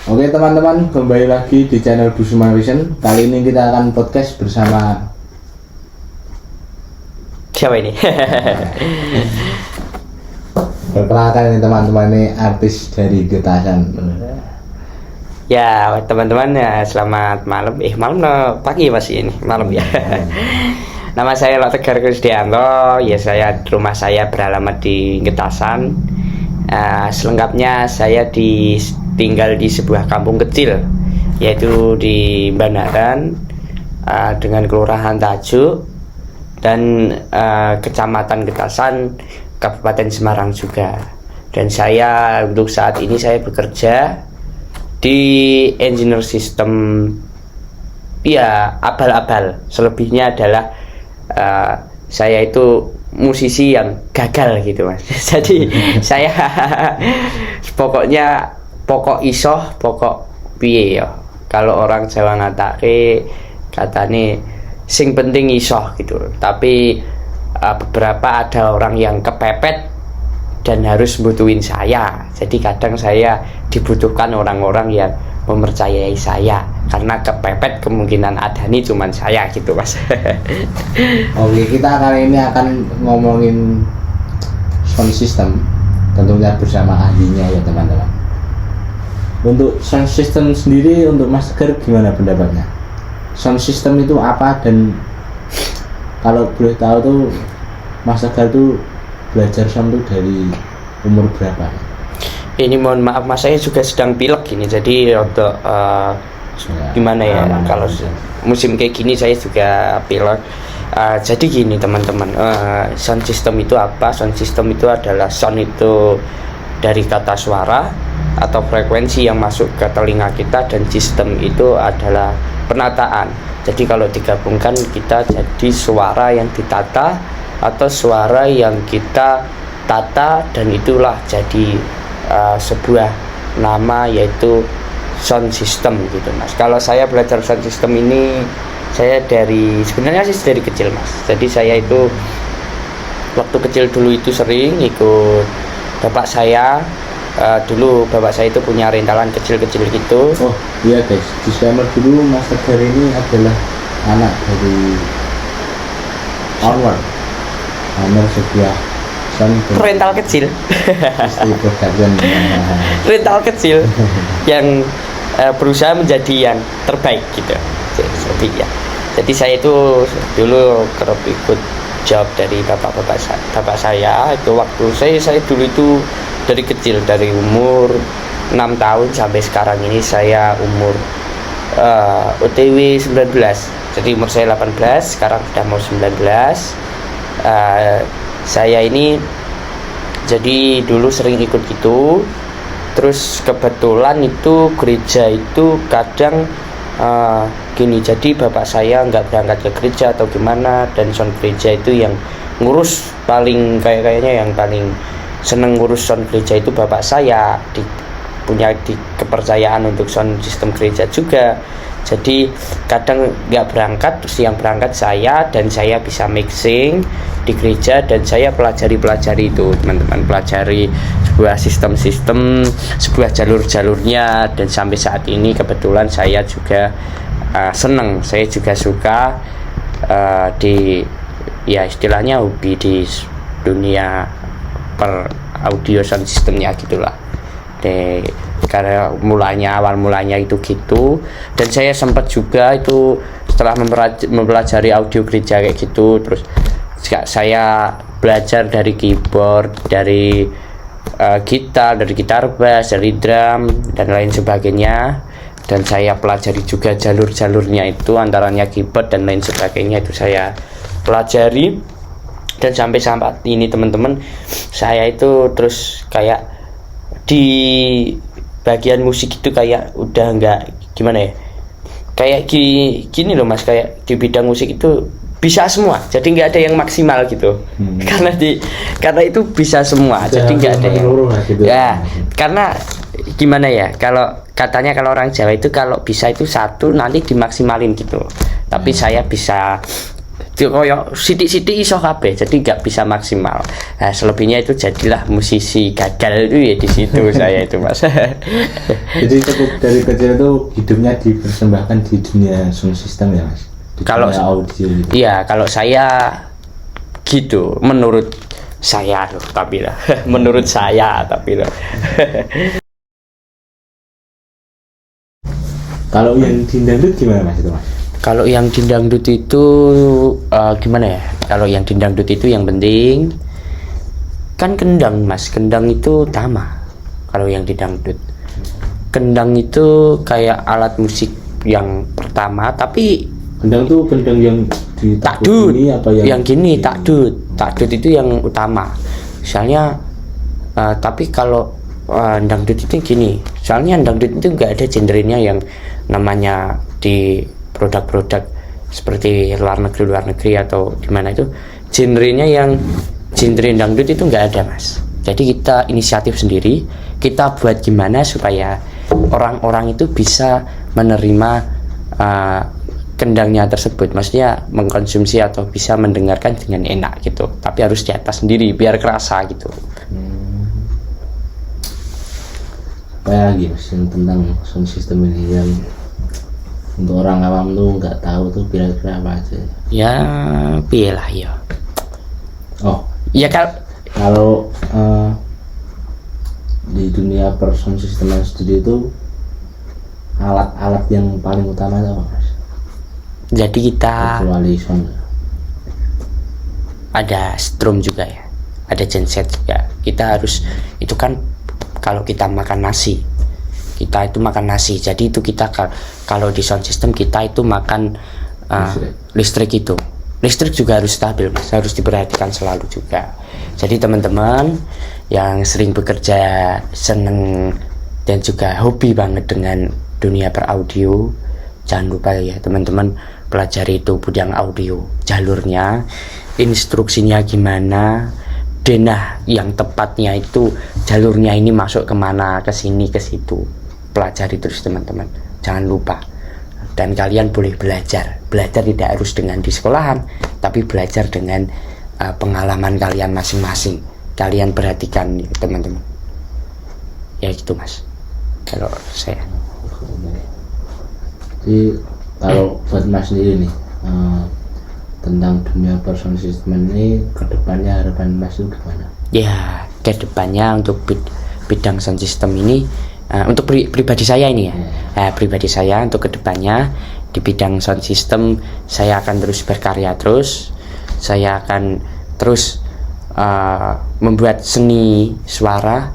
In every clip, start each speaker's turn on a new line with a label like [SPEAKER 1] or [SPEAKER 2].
[SPEAKER 1] Oke teman-teman, kembali lagi di channel Busuma Vision. Kali ini kita akan podcast bersama
[SPEAKER 2] siapa ini?
[SPEAKER 1] perkenalkan ini teman-teman, ini artis dari Getasan.
[SPEAKER 2] Ya teman-teman ya, selamat malam. Pagi masih ini malam ya. Nama saya Lok Tegar Krisdianto. Ya, saya rumah saya beralamat di Getasan. Selengkapnya saya tinggal di sebuah kampung kecil, yaitu di Banaran, dengan Kelurahan Tajuk dan Kecamatan Getasan, Kabupaten Semarang juga. Dan saya untuk saat ini saya bekerja di engineer system, ya abal-abal. Selebihnya adalah saya itu musisi yang gagal gitu mas. Jadi saya pokok isoh pokok piye ya. Kalau orang Jawa ngatake katane sing penting isoh gitu. Tapi beberapa ada orang yang kepepet dan harus butuhin saya. Jadi kadang saya dibutuhkan orang-orang yang mempercayai saya, karena kepepet kemungkinan ada nih cuman saya gitu mas.
[SPEAKER 1] Oke, kita kali ini akan ngomongin sound system, tentunya bersama ahlinya ya teman-teman. Untuk sound system sendiri, untuk Mas Tegar gimana pendapatnya? Sound system itu apa, dan kalau boleh tahu tuh Mas Tegar tuh belajar sound tuh dari umur berapa?
[SPEAKER 2] Ini mohon maaf mas, saya juga sedang pilek gini, jadi untuk gimana ya, kalau musim kayak gini saya juga pilek. Jadi gini teman-teman, sound system itu apa? Sound system itu adalah sound itu dari kata suara atau frekuensi yang masuk ke telinga kita, dan sistem itu adalah penataan. Jadi kalau digabungkan kita jadi suara yang ditata atau suara yang kita tata, dan itulah jadi sebuah nama, yaitu sound system gitu mas. Kalau saya belajar sound system ini, saya sebenarnya sih dari kecil mas. Jadi saya itu waktu kecil dulu itu sering ikut bapak saya. Dulu bapak saya itu punya rentalan kecil-kecil gitu.
[SPEAKER 1] Oh iya guys, disclaimer dulu, Mas Tegar ini adalah anak dari owner sebuah
[SPEAKER 2] rental kecil. Rental kecil yang berusaha menjadi yang terbaik gitu. Seperti ya. Jadi saya itu dulu kerap ikut job dari bapak saya itu waktu saya dulu itu dari kecil, dari umur 6 tahun sampai sekarang ini saya umur OTW 19. Jadi umur saya 18, sekarang sudah mau 19. Saya ini jadi dulu sering ikut gitu. Terus kebetulan itu gereja itu kadang gini, jadi bapak saya nggak berangkat ke gereja atau gimana, dan sound gereja itu yang ngurus, kayaknya yang paling seneng ngurus sound gereja itu bapak saya, punya kepercayaan untuk sound system gereja juga. Jadi kadang nggak berangkat, terus yang berangkat saya, dan saya bisa mixing di gereja, dan saya pelajari itu teman-teman, pelajari sebuah sistem-sistem, sebuah jalurnya, dan sampai saat ini kebetulan saya juga seneng, saya juga suka di ya istilahnya hobi di dunia per audio sound systemnya gitulah. Karena awal mulanya itu gitu, dan saya sempat juga itu setelah mempelajari audio gereja kayak gitu, terus saya belajar dari keyboard, dari gitar bass, dari drum dan lain sebagainya, dan saya pelajari juga jalurnya itu, antaranya keyboard dan lain sebagainya itu saya pelajari. Dan sampai ini teman-teman, saya itu terus kayak di bagian musik itu kayak udah nggak gimana ya, kayak gini loh mas, kayak di bidang musik itu bisa semua, jadi nggak ada yang maksimal gitu. Karena itu bisa semua, jadi nggak ada yang gitu. Ya karena gimana ya, kalau katanya kalau orang Jawa itu kalau bisa itu satu nanti dimaksimalin gitu, tapi saya bisa Itu koyo sidik-sidik iso kabeh, jadi nggak bisa maksimal. Nah, selebihnya itu jadilah musisi gagal itu ya di situ saya itu Mas.
[SPEAKER 1] Jadi cukup dari kecil itu hidupnya dipersembahkan di dunia sound system ya Mas. Di
[SPEAKER 2] Kalau
[SPEAKER 1] dunia audio gitu.
[SPEAKER 2] Iya, kalau saya gitu, menurut saya loh, tapi lah, menurut saya tapi lah.
[SPEAKER 1] Kalau yang di dangdut gimana Mas itu Mas?
[SPEAKER 2] Kalau yang di dangdut itu gimana ya? Kalau yang di dangdut itu yang penting kan kendang Mas, kendang itu utama. Kalau yang di dangdut, kendang itu kayak alat musik yang pertama, tapi
[SPEAKER 1] Kendang tuh kendang yang di
[SPEAKER 2] takdut
[SPEAKER 1] ini apa
[SPEAKER 2] yang gini, takdut itu yang utama. Misalnya tapi kalau dangdut itu gini, soalnya dangdut itu nggak ada genrenya yang namanya di produk-produk seperti luar negeri atau gimana itu genrenya yang genre dangdut itu nggak ada Mas. Jadi kita inisiatif sendiri, kita buat gimana supaya orang-orang itu bisa menerima kendangnya tersebut, maksudnya mengkonsumsi atau bisa mendengarkan dengan enak gitu, tapi harus di atas sendiri biar kerasa gitu.
[SPEAKER 1] Apa lagi Mas yang tentang sound system ini yang untuk orang awam tuh nggak tahu tuh kira-kira apa aja?
[SPEAKER 2] Ya pilah ya.
[SPEAKER 1] Oh
[SPEAKER 2] Ya
[SPEAKER 1] kalau di dunia per sound system sendiri itu alat-alat yang paling utama itu apa Mas?
[SPEAKER 2] jadi kita
[SPEAKER 1] Kecuali sound.
[SPEAKER 2] ada strum juga ya, ada genset juga. Kita harus itu kan kalau kita makan nasi, kita itu makan nasi. Jadi itu kita kalau di sound system kita itu makan listrik itu. Listrik juga harus stabil Mas, harus diperhatikan selalu juga. Jadi teman-teman yang sering bekerja, seneng dan juga hobi banget dengan dunia per audio, jangan lupa ya teman-teman pelajari itu bidang audio, jalurnya, instruksinya gimana, denah yang tepatnya itu jalurnya ini masuk kemana, ke sini ke situ. Pelajari terus teman-teman, jangan lupa. Dan kalian boleh belajar tidak harus dengan di sekolahan, tapi belajar dengan pengalaman kalian masing-masing. Kalian perhatikan ya, teman-teman. Ya gitu Mas, kalau saya.
[SPEAKER 1] Jadi kalau buat Mas sendiri nih tentang dunia person system ini kedepannya harapan Mas itu gimana?
[SPEAKER 2] Ya kedepannya untuk bidang sound system ini untuk pribadi saya ini ya, pribadi saya untuk kedepannya di bidang sound system saya akan terus berkarya terus, saya akan terus membuat seni suara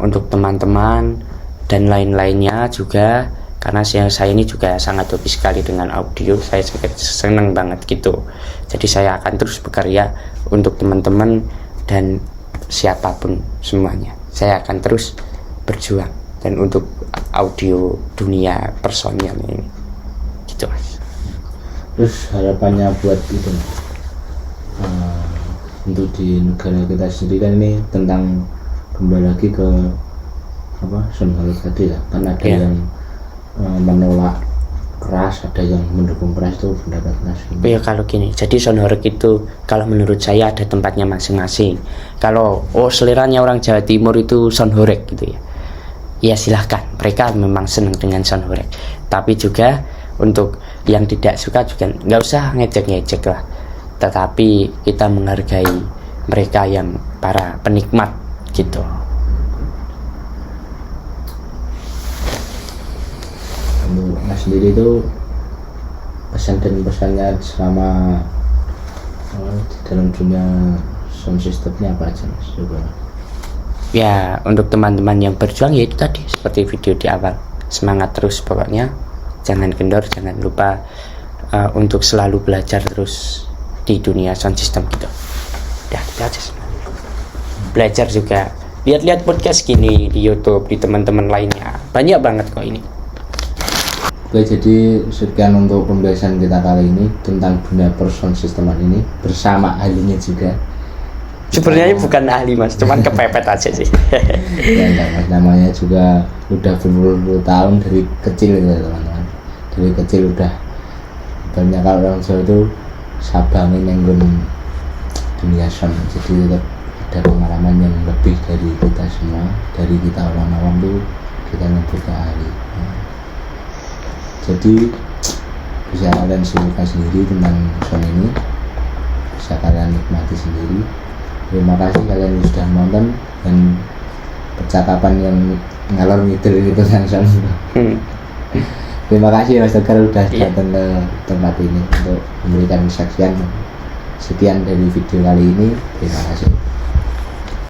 [SPEAKER 2] untuk teman-teman dan lain-lainnya juga. Karena saya ini juga sangat hobi sekali dengan audio, saya sangat senang banget gitu. Jadi saya akan terus bekerja untuk teman-teman dan siapapun semuanya. Saya akan terus berjuang dan untuk audio dunia personil ini gitu Mas.
[SPEAKER 1] Terus harapannya buat itu untuk di negara kita sendiri kan ini tentang kembali lagi ke apa soal tadi ya, kan ada yang menolak keras, ada yang mendukung keras, itu pendapat Mas.
[SPEAKER 2] Ya kalau gini, jadi sonorek itu kalau menurut saya ada tempatnya masing-masing. Kalau seleranya orang Jawa Timur itu sonorek gitu ya, ya silahkan, mereka memang senang dengan sonorek. Tapi juga untuk yang tidak suka juga nggak usah ngejek-ngejek lah. Tetapi kita menghargai mereka yang para penikmat gitu.
[SPEAKER 1] Untuk Mas sendiri itu pesan dan pesannya selama di dalam dunia sound systemnya apa aja Mas? Coba.
[SPEAKER 2] Ya untuk teman-teman yang berjuang ya itu tadi seperti video di awal, semangat terus pokoknya, jangan kendor, jangan lupa untuk selalu belajar terus di dunia sound system gitu. Ya gitu aja sebenarnya. Belajar juga, lihat-lihat podcast gini di YouTube, di teman-teman lainnya, banyak banget kok ini.
[SPEAKER 1] Oke, jadi sekian untuk pembahasan kita kali ini tentang dunia per sound system ini bersama ahlinya juga.
[SPEAKER 2] Sebenarnya bukan ahli Mas, cuman kepepet aja sih.
[SPEAKER 1] Ya enggak Mas, namanya juga udah berpuluh-puluh tahun dari kecil gitu teman-teman. Dari kecil udah banyak, kalau orang Jawa itu Sabangin nenggon dunia sound, jadi tetap ada pengalaman yang lebih dari kita semua, dari kita orang awam tuh kita nyebutnya ahli. Jadi bisa kalian simpulkan sendiri tentang sound ini, bisa kalian nikmati sendiri. Terima kasih kalian yang sudah nonton dan percakapan yang ngalor ngidul itu tentang sound. Terima kasih Mas Tegar udah datang ke tempat ini untuk memberikan kesaksian. Sekian dari video kali ini. Terima kasih.